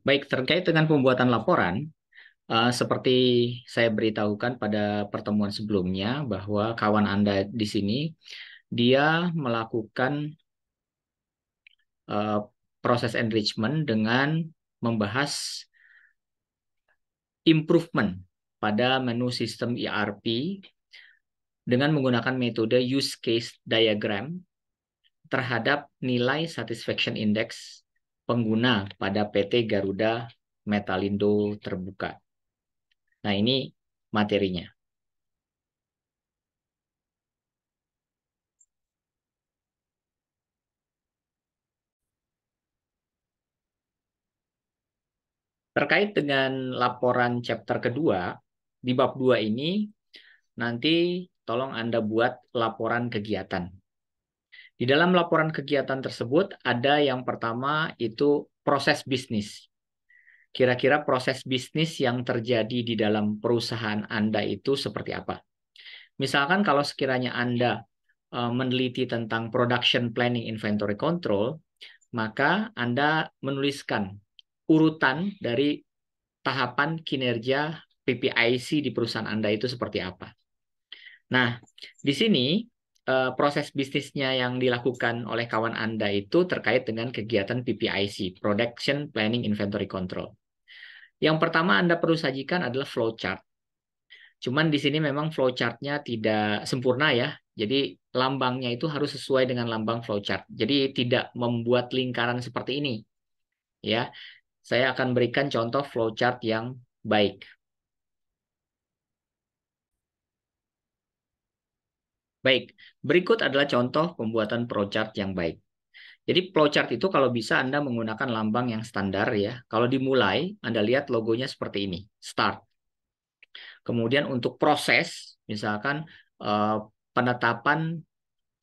Baik, terkait dengan pembuatan laporan, seperti saya beritahukan pada pertemuan sebelumnya bahwa kawan Anda di sini dia melakukan eh, proses enrichment dengan membahas improvement pada menu sistem ERP dengan menggunakan metode use case diagram terhadap nilai satisfaction index pengguna pada PT Garuda Metalindo Terbuka. Nah, ini materinya. Terkait dengan laporan chapter kedua, di bab 2 ini nanti tolong Anda buat laporan kegiatan. Di dalam laporan kegiatan tersebut ada yang pertama itu proses bisnis. Kira-kira proses bisnis yang terjadi di dalam perusahaan Anda itu seperti apa? Misalkan kalau sekiranya Anda meneliti tentang production planning inventory control, maka Anda menuliskan urutan dari tahapan kinerja PPIC di perusahaan Anda itu seperti apa. Nah, di sini proses bisnisnya yang dilakukan oleh kawan Anda itu terkait dengan kegiatan PPIC, Production Planning Inventory Control. Yang pertama Anda perlu sajikan adalah flowchart. Cuman di sini memang flowchartnya tidak sempurna ya. Jadi lambangnya itu harus sesuai dengan lambang flowchart. Jadi tidak membuat lingkaran seperti ini. Ya, saya akan berikan contoh flowchart yang baik. Baik, berikut adalah contoh pembuatan flowchart yang baik. Jadi flowchart itu kalau bisa Anda menggunakan lambang yang standar ya. Kalau dimulai, Anda lihat logonya seperti ini, start. Kemudian untuk proses, misalkan eh, penetapan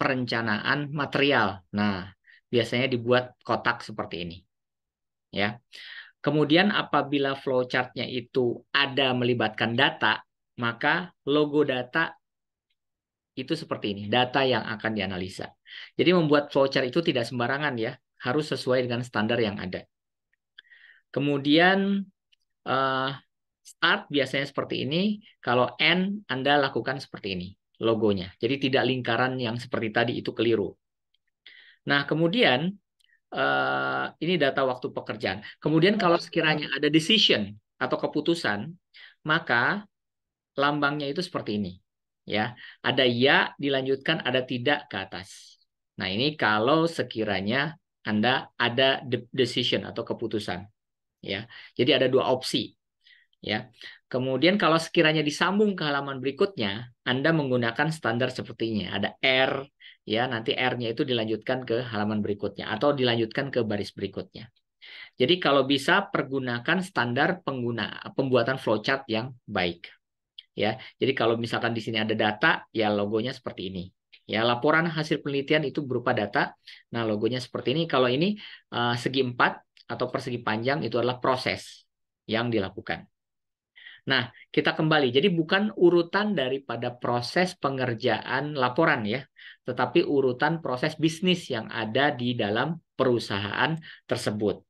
perencanaan material. Nah, biasanya dibuat kotak seperti ini, ya. Kemudian apabila flowchart-nya itu ada melibatkan data, maka logo data itu seperti ini, data yang akan dianalisa. Jadi membuat flowchart itu tidak sembarangan ya, harus sesuai dengan standar yang ada. Kemudian eh, start biasanya seperti ini, kalau end Anda lakukan seperti ini logonya. Jadi tidak lingkaran yang seperti tadi itu keliru. Nah, kemudian ini data waktu pekerjaan. Kemudian kalau sekiranya ada decision atau keputusan, maka lambangnya itu seperti ini. Ya, ada ya dilanjutkan, ada tidak ke atas. Nah, ini kalau sekiranya Anda ada decision atau keputusan, ya. Jadi ada dua opsi, ya. Kemudian kalau sekiranya disambung ke halaman berikutnya, Anda menggunakan standar sepertinya. Ada R, ya, nanti R-nya itu dilanjutkan ke halaman berikutnya atau dilanjutkan ke baris berikutnya. Jadi kalau bisa pergunakan standar pembuatan flowchart yang baik, ya. Jadi kalau misalkan di sini ada data, ya logonya seperti ini. Ya, laporan hasil penelitian itu berupa data. Nah, logonya seperti ini. Kalau ini segi 4 atau persegi panjang itu adalah proses yang dilakukan. Nah, kita kembali. Jadi bukan urutan daripada proses pengerjaan laporan ya, tetapi urutan proses bisnis yang ada di dalam perusahaan tersebut.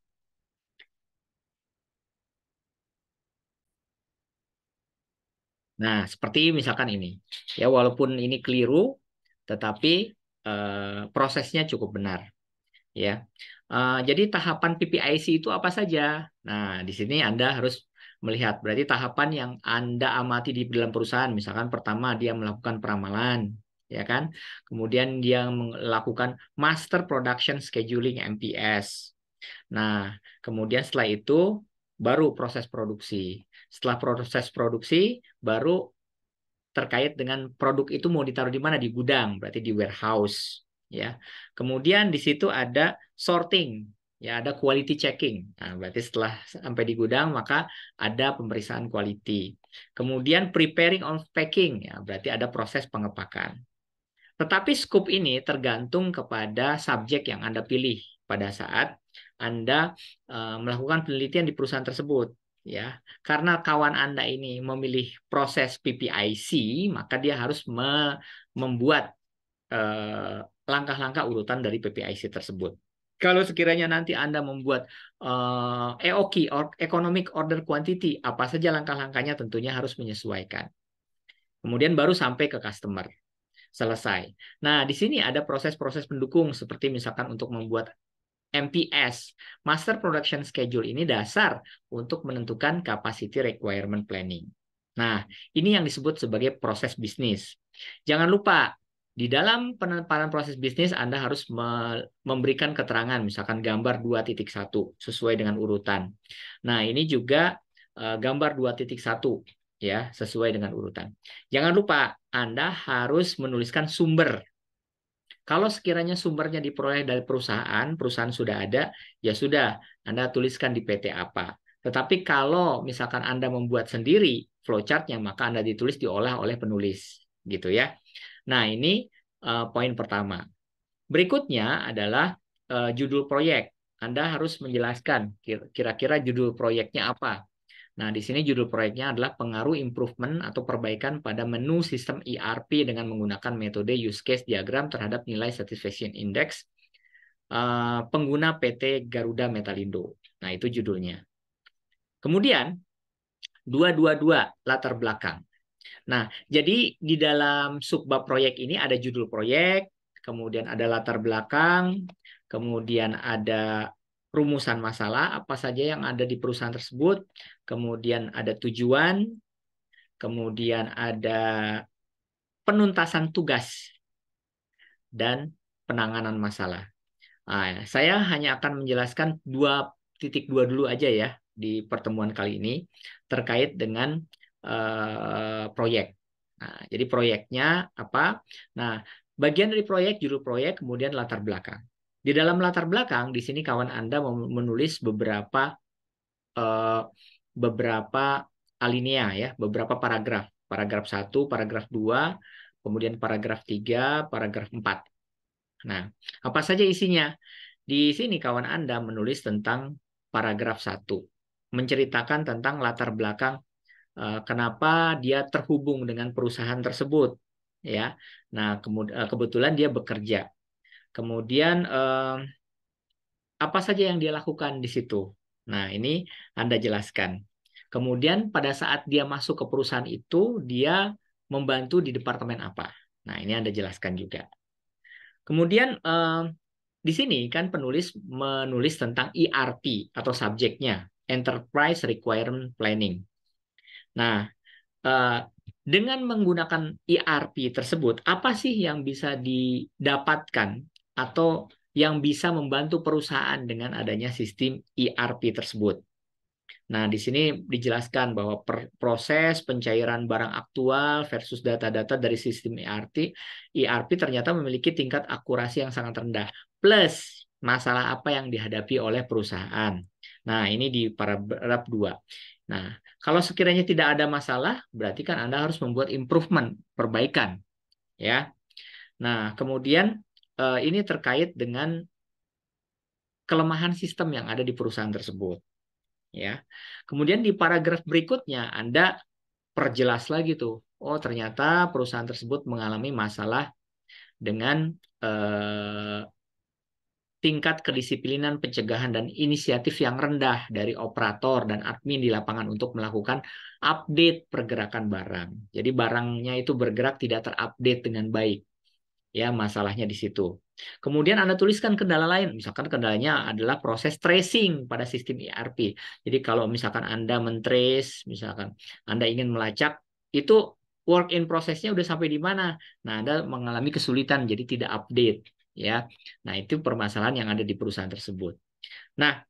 Nah, seperti misalkan ini. Ya, walaupun ini keliru, tetapi prosesnya cukup benar. Ya, jadi tahapan PPIC itu apa saja? Nah, di sini Anda harus melihat. Berarti tahapan yang Anda amati di dalam perusahaan, misalkan pertama dia melakukan peramalan, ya kan? Kemudian dia melakukan Master Production Scheduling MPS. Nah, kemudian setelah itu baru proses produksi. Setelah proses produksi, baru terkait dengan produk itu mau ditaruh di mana, di gudang, berarti di warehouse, ya. Kemudian di situ ada sorting, ya, ada quality checking. Nah, berarti setelah sampai di gudang maka ada pemeriksaan quality. Kemudian preparing of packing, ya, berarti ada proses pengepakan. Tetapi scope ini tergantung kepada subjek yang Anda pilih pada saat Anda melakukan penelitian di perusahaan tersebut. Ya, karena kawan Anda ini memilih proses PPIC, maka dia harus membuat langkah-langkah urutan dari PPIC tersebut. Kalau sekiranya nanti Anda membuat EOQ, Economic Order Quantity, apa saja langkah-langkahnya tentunya harus menyesuaikan. Kemudian baru sampai ke customer. Selesai. Nah, di sini ada proses-proses pendukung seperti misalkan untuk membuat MPS, Master Production Schedule, ini dasar untuk menentukan Capacity Requirement Planning. Nah, ini yang disebut sebagai proses bisnis. Jangan lupa, di dalam penerapan proses bisnis Anda harus memberikan keterangan, misalkan gambar 2.1 sesuai dengan urutan. Nah, ini juga gambar 2.1 ya, sesuai dengan urutan. Jangan lupa, Anda harus menuliskan sumber. Kalau sekiranya sumbernya diperoleh dari perusahaan, perusahaan sudah ada, ya sudah, Anda tuliskan di PT apa. Tetapi kalau misalkan Anda membuat sendiri flowchart-nya, maka Anda ditulis diolah oleh penulis, gitu ya. Nah, ini poin pertama. Berikutnya adalah judul proyek. Anda harus menjelaskan kira-kira judul proyeknya apa. Nah, di sini judul proyeknya adalah pengaruh improvement atau perbaikan pada menu sistem ERP dengan menggunakan metode use case diagram terhadap nilai satisfaction index pengguna PT Garuda Metalindo. Nah, itu judulnya. Kemudian 222 latar belakang. Nah, jadi di dalam subbab proyek ini ada judul proyek, kemudian ada latar belakang, kemudian ada rumusan masalah apa saja yang ada di perusahaan tersebut, kemudian ada tujuan, kemudian ada penuntasan tugas dan penanganan masalah. Nah, saya hanya akan menjelaskan 2.2 dulu aja ya di pertemuan kali ini terkait dengan proyek. Nah, jadi proyeknya apa? Nah, bagian dari proyek, judul proyek, kemudian latar belakang. Di dalam latar belakang, di sini kawan Anda menulis eh, beberapa alinea ya, beberapa paragraf. Paragraf 1, paragraf 2, kemudian paragraf 3, paragraf 4. Nah, apa saja isinya? Di sini kawan Anda menulis tentang paragraf 1, menceritakan tentang latar belakang kenapa dia terhubung dengan perusahaan tersebut, ya. Nah, kebetulan dia bekerja. Kemudian apa saja yang dia lakukan di situ. Nah, ini Anda jelaskan. Kemudian pada saat dia masuk ke perusahaan itu, dia membantu di departemen apa. Nah, ini Anda jelaskan juga. Kemudian di sini kan penulis menulis tentang ERP atau subjeknya, Enterprise Requirement Planning. Nah, dengan menggunakan ERP tersebut, apa sih yang bisa didapatkan atau yang bisa membantu perusahaan dengan adanya sistem ERP tersebut? Nah, di sini dijelaskan bahwa proses pencairan barang aktual versus data-data dari sistem ERP ternyata memiliki tingkat akurasi yang sangat rendah. Plus, masalah apa yang dihadapi oleh perusahaan. Nah, ini di paragraf 2. Nah, kalau sekiranya tidak ada masalah, berarti kan Anda harus membuat improvement, perbaikan. Ya. Nah, kemudian ini terkait dengan kelemahan sistem yang ada di perusahaan tersebut. Ya. Kemudian di paragraf berikutnya Anda perjelas lagi tuh. Oh, ternyata perusahaan tersebut mengalami masalah dengan tingkat kedisiplinan pencegahan dan inisiatif yang rendah dari operator dan admin di lapangan untuk melakukan update pergerakan barang. Jadi barangnya itu bergerak tidak terupdate dengan baik. Ya, masalahnya di situ. Kemudian Anda tuliskan kendala lain, misalkan kendalanya adalah proses tracing pada sistem ERP. Jadi kalau misalkan Anda mentrace, misalkan Anda ingin melacak, itu work in process-nya udah sampai di mana. Nah, Anda mengalami kesulitan, jadi tidak update. Ya, nah itu permasalahan yang ada di perusahaan tersebut. Nah,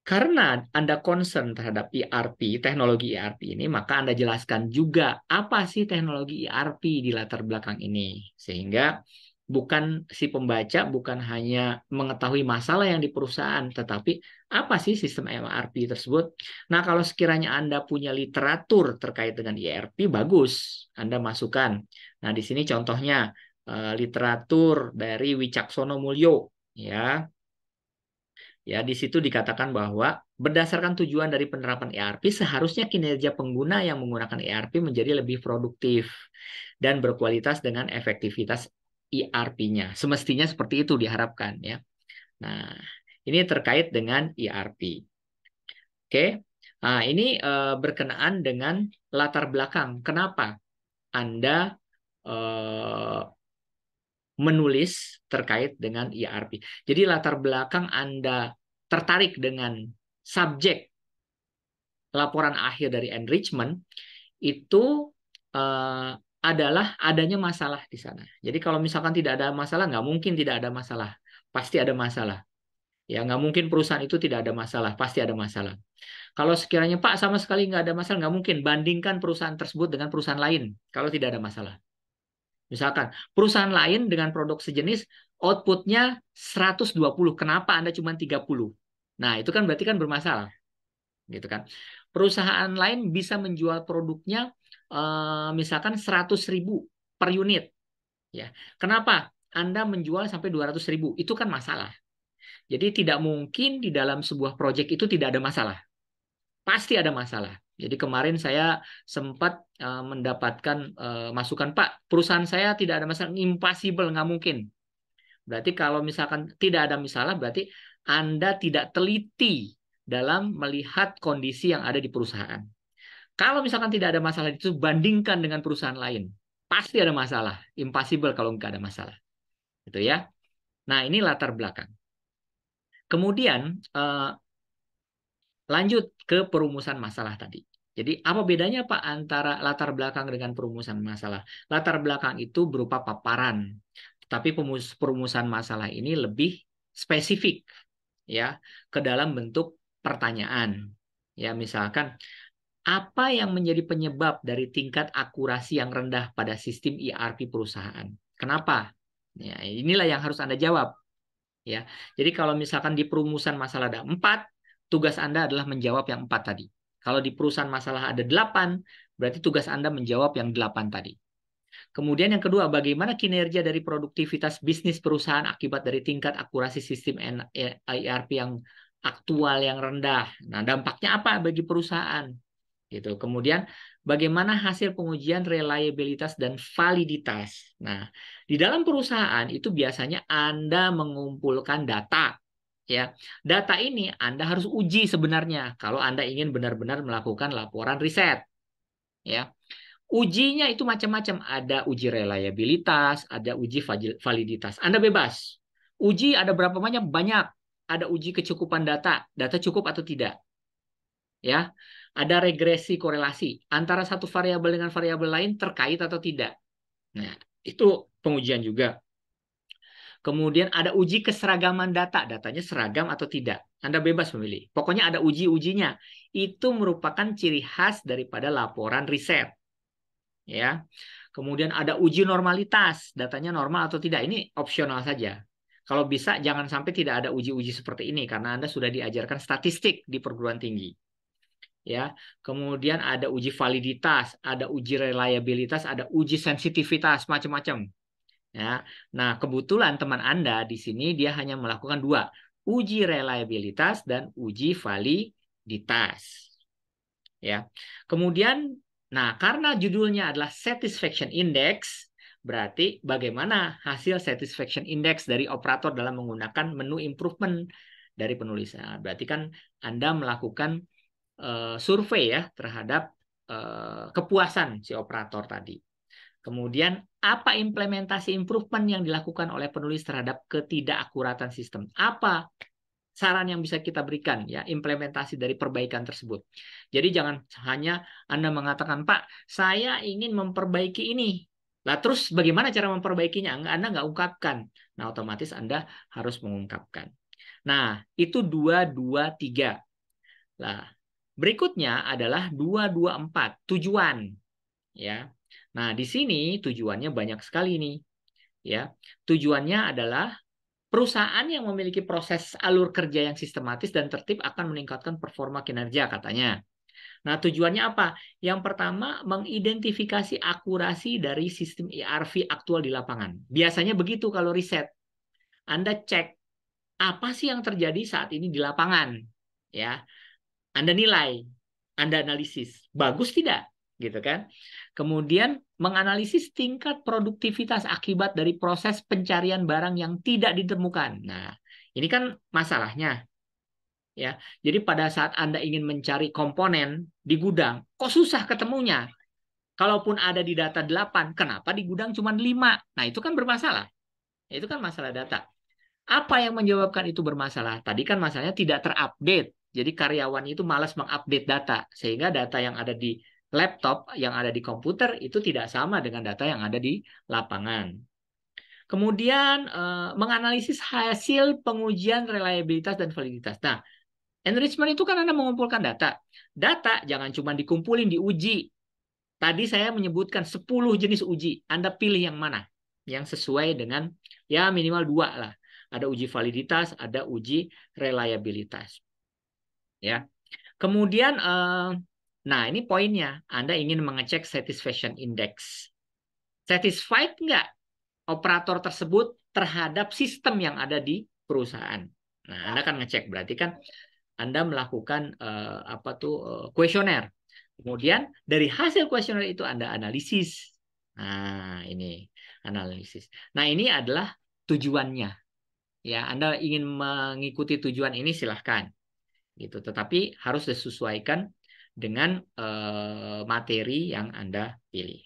karena Anda concern terhadap ERP, teknologi ERP ini, maka Anda jelaskan juga apa sih teknologi ERP di latar belakang ini. Sehingga bukan si pembaca bukan hanya mengetahui masalah yang di perusahaan, tetapi apa sih sistem ERP tersebut. Nah, kalau sekiranya Anda punya literatur terkait dengan ERP, bagus, Anda masukkan. Nah, di sini contohnya literatur dari Wicaksono Mulyo, ya. Ya, di situ dikatakan bahwa berdasarkan tujuan dari penerapan ERP, seharusnya kinerja pengguna yang menggunakan ERP menjadi lebih produktif dan berkualitas dengan efektivitas ERP-nya. Semestinya seperti itu diharapkan ya. Nah, ini terkait dengan ERP. Oke. Nah, ini berkenaan dengan latar belakang. Kenapa Anda menulis terkait dengan ERP? Jadi latar belakang Anda tertarik dengan subjek laporan akhir dari enrichment itu eh, adalah adanya masalah di sana. Jadi kalau misalkan tidak ada masalah, nggak mungkin tidak ada masalah. Pasti ada masalah. Ya, nggak mungkin perusahaan itu tidak ada masalah. Pasti ada masalah. Kalau sekiranya Pak sama sekali nggak ada masalah, nggak mungkin. Bandingkan perusahaan tersebut dengan perusahaan lain kalau tidak ada masalah. Misalkan perusahaan lain dengan produk sejenis outputnya 120, kenapa Anda cuma 30? Nah, itu kan berarti kan bermasalah, gitu kan. Perusahaan lain bisa menjual produknya misalkan 100.000 per unit, ya. Kenapa Anda menjual sampai 200.000? Itu kan masalah. Jadi tidak mungkin di dalam sebuah proyek itu tidak ada masalah. Pasti ada masalah. Jadi kemarin saya sempat mendapatkan masukan, Pak, perusahaan saya tidak ada masalah, impossible, nggak mungkin. Berarti kalau misalkan tidak ada masalah, berarti Anda tidak teliti dalam melihat kondisi yang ada di perusahaan. Kalau misalkan tidak ada masalah itu, bandingkan dengan perusahaan lain. Pasti ada masalah. Impossible kalau nggak ada masalah. Gitu ya. Nah, ini latar belakang. Kemudian, lanjut ke perumusan masalah tadi. Jadi apa bedanya Pak antara latar belakang dengan perumusan masalah? Latar belakang itu berupa paparan, tapi perumusan masalah ini lebih spesifik ya ke dalam bentuk pertanyaan. Ya, misalkan apa yang menjadi penyebab dari tingkat akurasi yang rendah pada sistem ERP perusahaan? Kenapa? Ya, inilah yang harus Anda jawab. Ya, jadi kalau misalkan di perumusan masalah ada 4, tugas Anda adalah menjawab yang 4 tadi. Kalau di perusahaan masalah ada 8, berarti tugas Anda menjawab yang 8 tadi. Kemudian yang kedua, bagaimana kinerja dari produktivitas bisnis perusahaan akibat dari tingkat akurasi sistem ERP yang aktual yang rendah. Nah, dampaknya apa bagi perusahaan? Gitu. Kemudian bagaimana hasil pengujian reliabilitas dan validitas. Nah, di dalam perusahaan itu biasanya Anda mengumpulkan data. Ya, data ini Anda harus uji sebenarnya kalau Anda ingin benar-benar melakukan laporan riset. Ya, ujinya itu macam-macam. Ada uji reliabilitas, ada uji validitas. Anda bebas. Uji ada berapa banyak? Banyak. Ada uji kecukupan data. Data cukup atau tidak? Ya, ada regresi korelasi antara satu variabel dengan variabel lain terkait atau tidak. Nah, itu pengujian juga. Kemudian ada uji keseragaman data, datanya seragam atau tidak. Anda bebas memilih. Pokoknya ada uji-ujinya. Itu merupakan ciri khas daripada laporan riset. Ya. Kemudian ada uji normalitas, datanya normal atau tidak. Ini opsional saja. Kalau bisa jangan sampai tidak ada uji-uji seperti ini karena Anda sudah diajarkan statistik di perguruan tinggi. Ya, kemudian ada uji validitas, ada uji reliabilitas, ada uji sensitivitas, macam-macam. Ya, nah kebetulan teman Anda di sini dia hanya melakukan 2, uji reliabilitas dan uji validitas. Ya, kemudian, nah karena judulnya adalah satisfaction index, berarti bagaimana hasil satisfaction index dari operator dalam menggunakan menu improvement dari penulisan. Berarti kan Anda melakukan survei ya terhadap kepuasan si operator tadi. Kemudian apa implementasi improvement yang dilakukan oleh penulis terhadap ketidakakuratan sistem? Apa saran yang bisa kita berikan ya implementasi dari perbaikan tersebut? Jadi jangan hanya Anda mengatakan, Pak, saya ingin memperbaiki ini. Lah terus bagaimana cara memperbaikinya? Anda nggak ungkapkan. Nah, otomatis Anda harus mengungkapkan. Nah, itu 2, 2, 3. Nah, berikutnya adalah 224, tujuan. Ya. Nah, di sini tujuannya banyak sekali nih. Ya. Tujuannya adalah perusahaan yang memiliki proses alur kerja yang sistematis dan tertib akan meningkatkan performa kinerja katanya. Nah, tujuannya apa? Yang pertama, mengidentifikasi akurasi dari sistem ERP aktual di lapangan. Biasanya begitu kalau riset. Anda cek apa sih yang terjadi saat ini di lapangan. Ya. Anda nilai, Anda analisis, bagus tidak, gitu kan? Kemudian menganalisis tingkat produktivitas akibat dari proses pencarian barang yang tidak ditemukan. Nah, Ini kan masalahnya, ya. Jadi pada saat Anda ingin mencari komponen di gudang, kok susah ketemunya? Kalaupun ada di data 8, kenapa di gudang cuma 5? Nah, itu kan bermasalah. Itu kan masalah data. Apa yang menyebabkan itu bermasalah? Tadi kan masalahnya tidak terupdate. Jadi karyawan itu malas mengupdate data. Sehingga data yang ada di laptop, yang ada di komputer, itu tidak sama dengan data yang ada di lapangan. Kemudian menganalisis hasil pengujian reliabilitas dan validitas. Nah, enrichment itu kan Anda mengumpulkan data. Data jangan cuma dikumpulin, diuji. Tadi saya menyebutkan 10 jenis uji. Anda pilih yang mana? Yang sesuai dengan ya minimal 2 lah. Ada uji validitas, ada uji reliabilitas. Ya. Kemudian nah ini poinnya. Anda ingin mengecek satisfaction index. Satisfied nggak operator tersebut terhadap sistem yang ada di perusahaan? Nah, Anda kan ngecek berarti kan Anda melakukan apa tuh kuesioner. Kemudian dari hasil kuesioner itu Anda analisis. Nah, ini analisis. Nah, ini adalah tujuannya. Ya, Anda ingin mengikuti tujuan ini silahkan. Gitu. Tetapi harus disesuaikan dengan materi yang Anda pilih.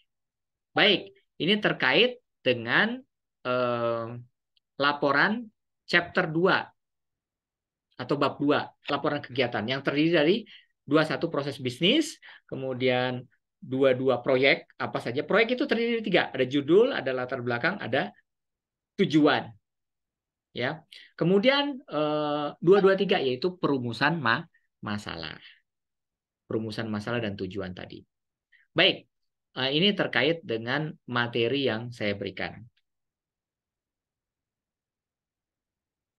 Baik, ini terkait dengan laporan chapter 2 atau bab 2, laporan kegiatan yang terdiri dari 21 proses bisnis, kemudian 22 proyek, apa saja. Proyek itu terdiri dari 3, ada judul, ada latar belakang, ada tujuan. Ya. Kemudian 223 yaitu perumusan masalah. Perumusan masalah dan tujuan tadi. Baik, ini terkait dengan materi yang saya berikan.